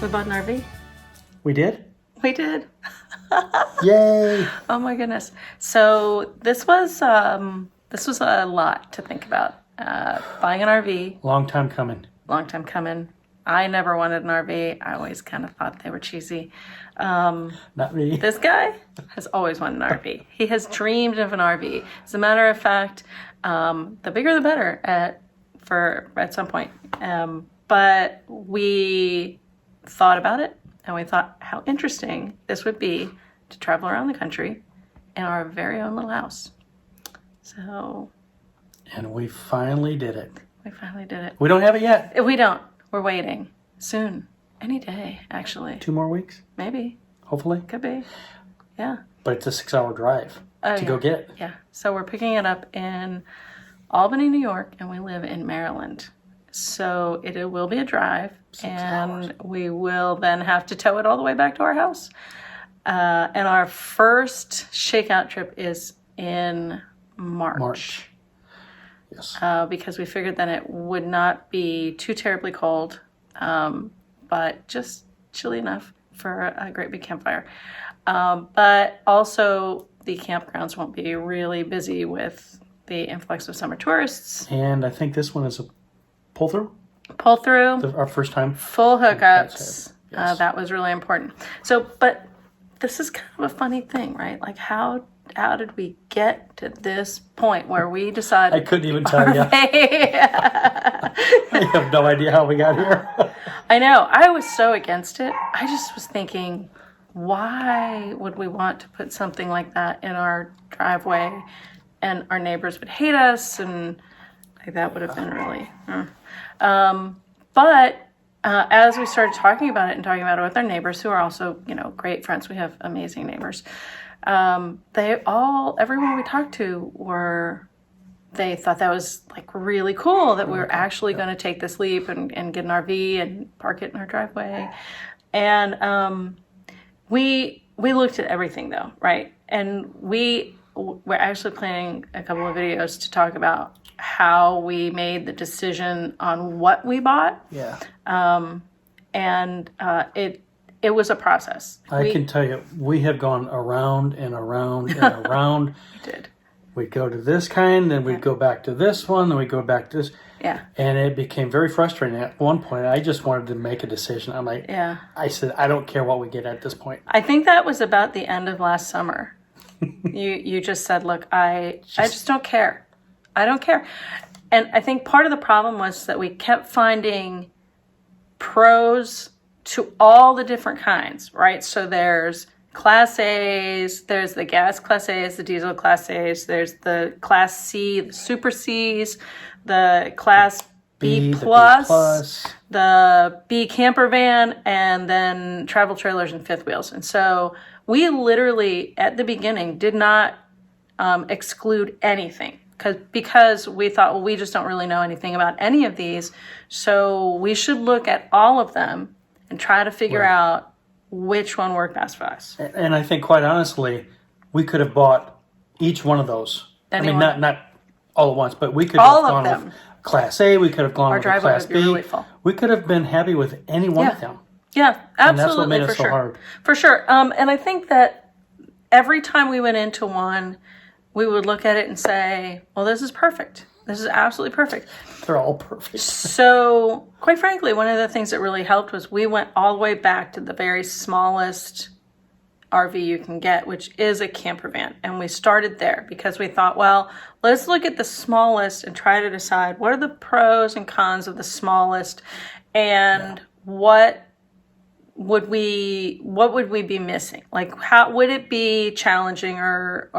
We bought an RV. We did? We did. Yay! Oh my goodness. So this was a lot to think about. Buying an RV. Long time coming. Long time coming. I never wanted an RV. I always kind of thought they were cheesy. Not me. This guy has always wanted an RV. He has dreamed of an RV. As a matter of fact, the bigger the better at some point. But we thought about it, and we thought how interesting this would be to travel around the country in our very own little house. So... And we finally did it. We finally did it. We don't have it yet. We don't. We're waiting. Soon. Any day, actually. 2 more weeks? Maybe. Hopefully. Could be. Yeah. But it's a 6-hour drive to go get it. Yeah. So we're picking it up in Albany, New York, and we live in Maryland. So it will be a drive, 6 and hours. we will then have to tow it all the way back to our house. And our first shakeout trip is in March. Yes. Because we figured that it would not be too terribly cold, but just chilly enough for a great big campfire. But also the campgrounds won't be really busy with the influx of summer tourists. And I think this one is a pull-through? Pull-through. Our first time. Full hookups. Yes. That was really important. So, but this is kind of a funny thing, right? Like how did we get to this point where we decided... I couldn't even tell you. I have no idea how we got here. I know. I was so against it. I just was thinking, why would we want to put something like that in our driveway and our neighbors would hate us, and like, that would have been really... But as we started talking about it and talking about it with our neighbors, who are also, great friends, we have amazing neighbors, everyone we talked to they thought that was like really cool that we were actually going to take this leap and get an RV and park it in our driveway. And we looked at everything though, right? And we're actually planning a couple of videos to talk about how we made the decision on what we bought. Yeah. It was a process. I can tell you, we have gone around and around and around. We did. We'd go to this kind, then we'd go back to this one, then we'd go back to this. Yeah. And it became very frustrating. At one point, I just wanted to make a decision. I'm like, yeah. I said, I don't care what we get at this point. I think that was about the end of last summer. You just said, look, I just don't care. I don't care. And I think part of the problem was that we kept finding pros to all the different kinds, right? So there's Class A's, there's the gas Class A's, the diesel Class A's, there's the Class C, the Super C's, the Class B plus, the B camper van, and then travel trailers and fifth wheels. And so we literally, at the beginning, did not exclude anything. Because we thought, well, we just don't really know anything about any of these, so we should look at all of them and try to figure out which one worked best for us. And I think, quite honestly, we could have bought each one of those. Anyone. I mean, not all at once, but we could have gone with Class A, we could have gone with Class B. Really full. We could have been happy with any one of them. Yeah, absolutely. And that's what made it so hard. For sure. And I think that every time we went into one, we would look at it and say, well, this is perfect. This is absolutely perfect. They're all perfect. So, quite frankly, one of the things that really helped was we went all the way back to the very smallest RV you can get, which is a camper van. And we started there because we thought, well, let's look at the smallest and try to decide what are the pros and cons of the smallest, and what would we be missing? Like, how would it be challenging or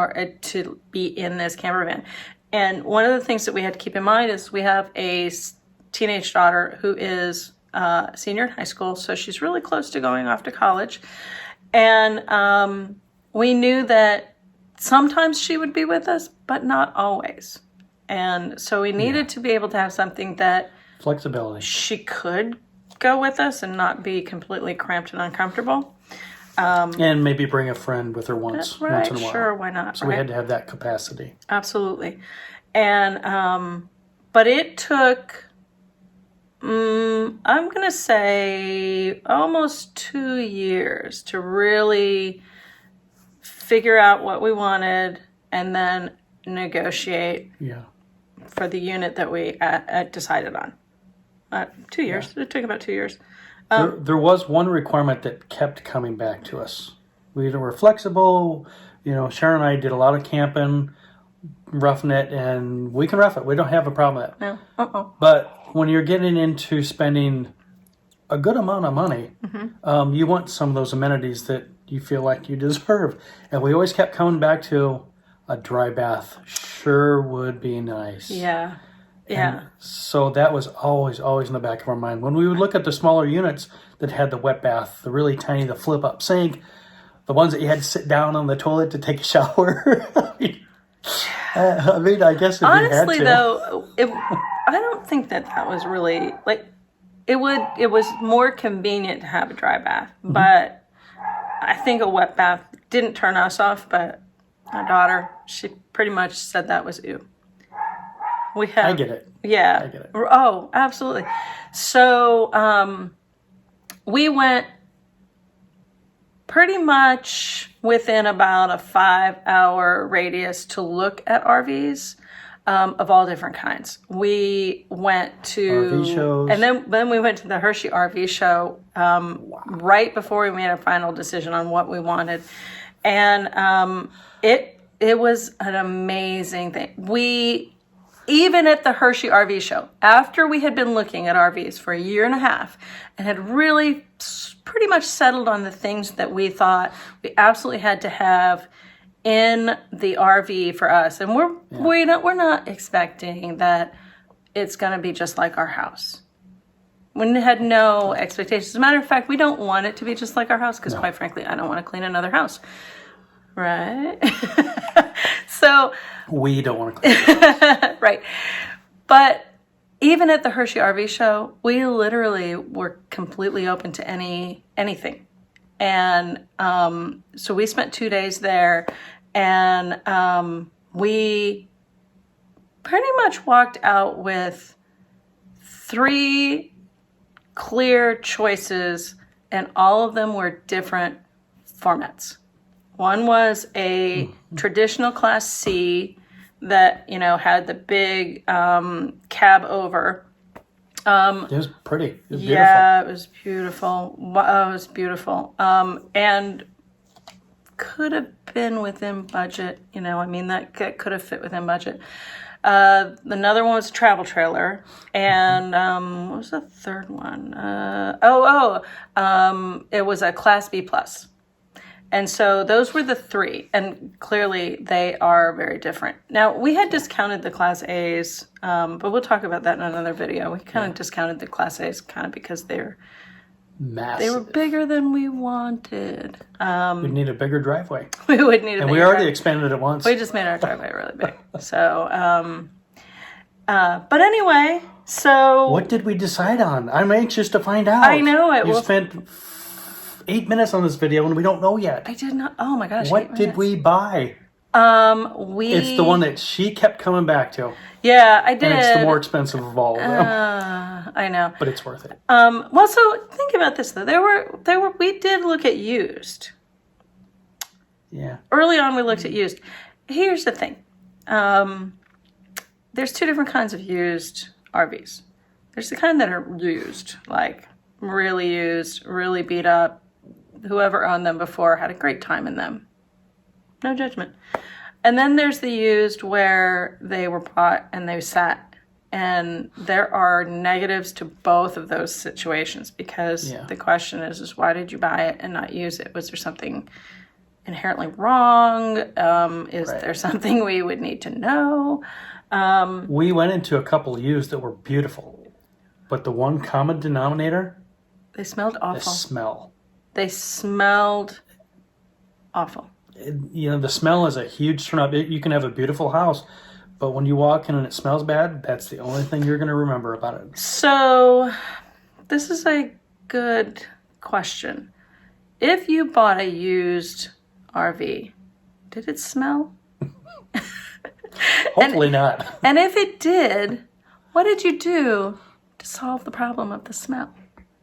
to be in this camper van? And one of the things that we had to keep in mind is we have a teenage daughter who is a senior in high school, so she's really close to going off to college. And we knew that sometimes she would be with us, but not always. And so we needed to be able to have something that flexibility. She could go with us and not be completely cramped and uncomfortable. And maybe bring a friend with her once in a while. Sure, why not? So we had to have that capacity. Absolutely. And but it took I'm going to say almost 2 years to really figure out what we wanted and then negotiate for the unit that we decided on. 2 years. Yeah. It took about 2 years. There was one requirement that kept coming back to us. We were flexible. Sharon and I did a lot of camping, roughing it, and we can rough it. We don't have a problem with that. No. But when you're getting into spending a good amount of money, you want some of those amenities that you feel like you deserve. And we always kept coming back to a dry bath. Sure would be nice. Yeah. And so that was always in the back of our mind. When we would look at the smaller units that had the wet bath, the really tiny, the flip-up sink, the ones that you had to sit down on the toilet to take a shower. I guess if honestly, you had to. though, I don't think that was really like it was more convenient to have a dry bath, but I think a wet bath didn't turn us off. But my daughter, she pretty much said that was ew. I get it. Yeah. I get it. Oh, absolutely. So we went pretty much within about a 5-hour radius to look at RVs of all different kinds. We went to RV shows. And then we went to the Hershey RV show right before we made our final decision on what we wanted. And it was an amazing thing. Even at the Hershey RV show, after we had been looking at RVs for 1.5 years and had really pretty much settled on the things that we thought we absolutely had to have in the RV for us, and we're not expecting that it's going to be just like our house. We had no expectations. As a matter of fact, we don't want it to be just like our house because, quite frankly, I don't want to clean another house. Right? So we don't want to clean the house. Right. But even at the Hershey RV show, we literally were completely open to anything. And so we spent 2 days there, and we pretty much walked out with 3 clear choices, and all of them were different formats. One was a traditional Class C that, had the big cab over. It was pretty. It was beautiful. Yeah, it was beautiful. Wow, it was beautiful. And could have been within budget. That could have fit within budget. Another one was a travel trailer. And what was the third one? It was a Class B+. And so those were the 3, and clearly they are very different. Now, we had discounted the Class A's, but we'll talk about that in another video. We kind of discounted the Class A's kind of because they're massive. They were bigger than we wanted. We'd need a bigger driveway. We would need a bigger driveway. And we already expanded it once. We just made our driveway really big. So, but anyway, so... What did we decide on? I'm anxious to find out. I know it. You spent 8 minutes on this video and we don't know yet. I did not. Oh my gosh. What did we buy? It's the one that she kept coming back to. Yeah, I did. And it's the more expensive of all of them. I know. But it's worth it. Well, so think about this though. We did look at used. Yeah. Early on we looked at used. Here's the thing. There's 2 different kinds of used RVs. There's the kind that are used, like really used, really beat up. Whoever owned them before had a great time in them. No judgment. And then there's the used where they were bought and they sat. And there are negatives to both of those situations because the question is why did you buy it and not use it? Was there something inherently wrong? Is there something we would need to know? We went into a couple used that were beautiful. But the one common denominator... They smelled awful. The smell. They smelled awful. The smell is a huge turn up. You can have a beautiful house, but when you walk in and it smells bad, that's the only thing you're going to remember about it. So, this is a good question. If you bought a used RV, did it smell? Hopefully not. And if it did, what did you do to solve the problem of the smell.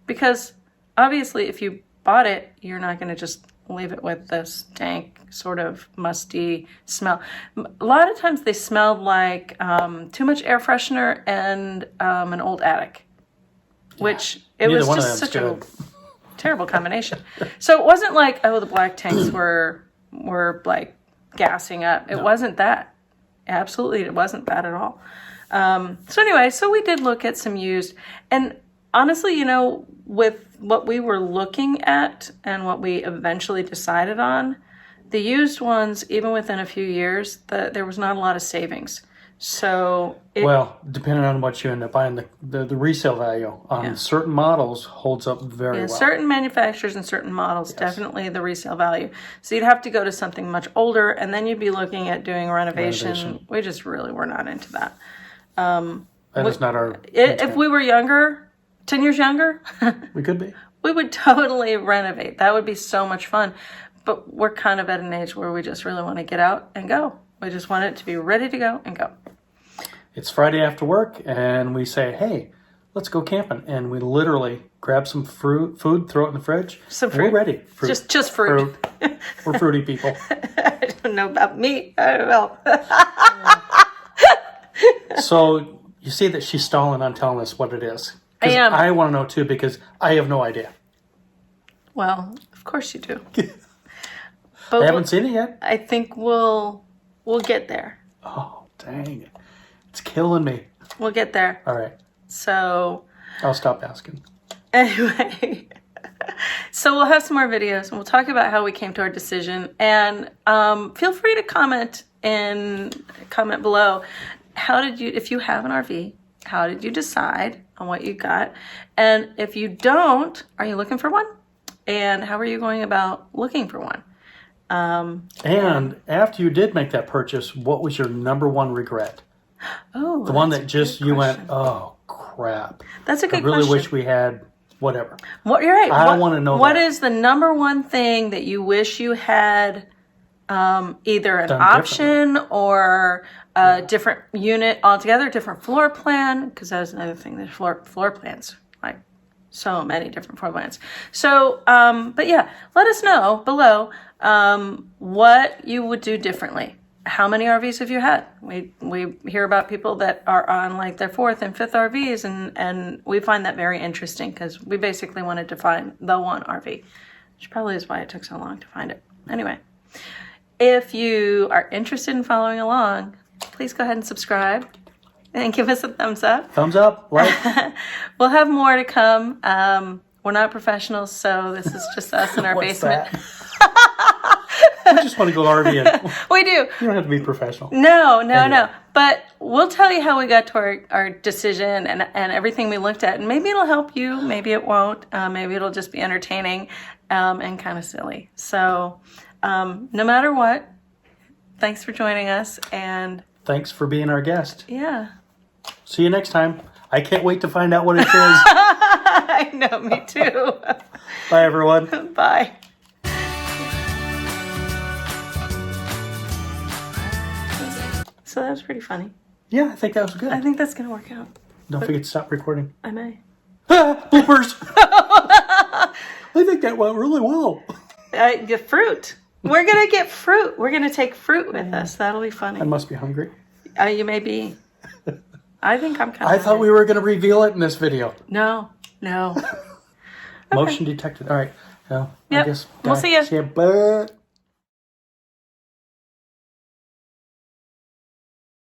Because obviously if you bought it, you're not going to just leave it with this dank, sort of musty smell. A lot of times they smelled like too much air freshener and an old attic, which it was just such a terrible combination. So it wasn't like, oh, the black tanks were like gassing up. It wasn't that. Absolutely, it wasn't that at all. So anyway, so we did look at some used, and honestly, you know, with what we were looking at and what we eventually decided on, the used ones, even within a few years, there was not a lot of savings. So depending on what you end up buying, the resale value on certain models holds up very well. Certain manufacturers and certain models, definitely the resale value. So you'd have to go to something much older, and then you'd be looking at doing renovation. We just really were not into that. That is not our intent. If we were younger, 10 years younger, we could be. We would totally renovate. That would be so much fun. But we're kind of at an age where we just really want to get out and go. We just want it to be ready to go and go. It's Friday after work, and we say, hey, let's go camping. And we literally grab some food, throw it in the fridge. Some fruit. We're ready. Fruit. Just fruit. We're fruity people. I don't know about me. I don't know. So you see that she's stalling on telling us what it is. I am. I want to know, too, because I have no idea. Well, of course you do. I haven't seen it yet. I think we'll get there. Oh, dang it. It's killing me. We'll get there. All right. So I'll stop asking. Anyway, so we'll have some more videos and we'll talk about how we came to our decision. And feel free to comment below. How did you, if you have an RV, how did you decide on what you got? And if you don't, are you looking for one? And how are you going about looking for one? And after you did make that purchase, what was your number one regret? Oh, the one that just you went, oh crap. That's a good question. I really wish we had whatever. What you're right. I want to know what is the number one thing that you wish you had either an option or a different unit altogether, different floor plan, because that was another thing, the floor plans, like so many different floor plans. So, but yeah, let us know below what you would do differently. How many RVs have you had? We hear about people that are on like their 4th and 5th RVs, and we find that very interesting because we basically wanted to find the one RV, which probably is why it took so long to find it. Anyway, if you are interested in following along, please go ahead and subscribe and give us a thumbs up. Thumbs up, like. We'll have more to come. We're not professionals, so this is just us in our basement. I just want to go RVing. We do. You don't have to be professional. No. But we'll tell you how we got to our decision and everything we looked at. And maybe it'll help you. Maybe it won't. Maybe it'll just be entertaining and kind of silly. So no matter what, thanks for joining us. And thanks for being our guest. Yeah. See you next time. I can't wait to find out what it is. I know, me too. Bye, everyone. Bye. So that was pretty funny. Yeah, I think that was good. I think that's going to work out. Don't forget to stop recording. I may. Bloopers! I think that went really well. Get fruit. We're going to get fruit. We're going to take fruit with us. That'll be funny. I must be hungry. You may be. I think I'm kind of I thought we were going to reveal it in this video. No. Motion detected. All right. So, yep. I guess. We'll see you. See you. Bye.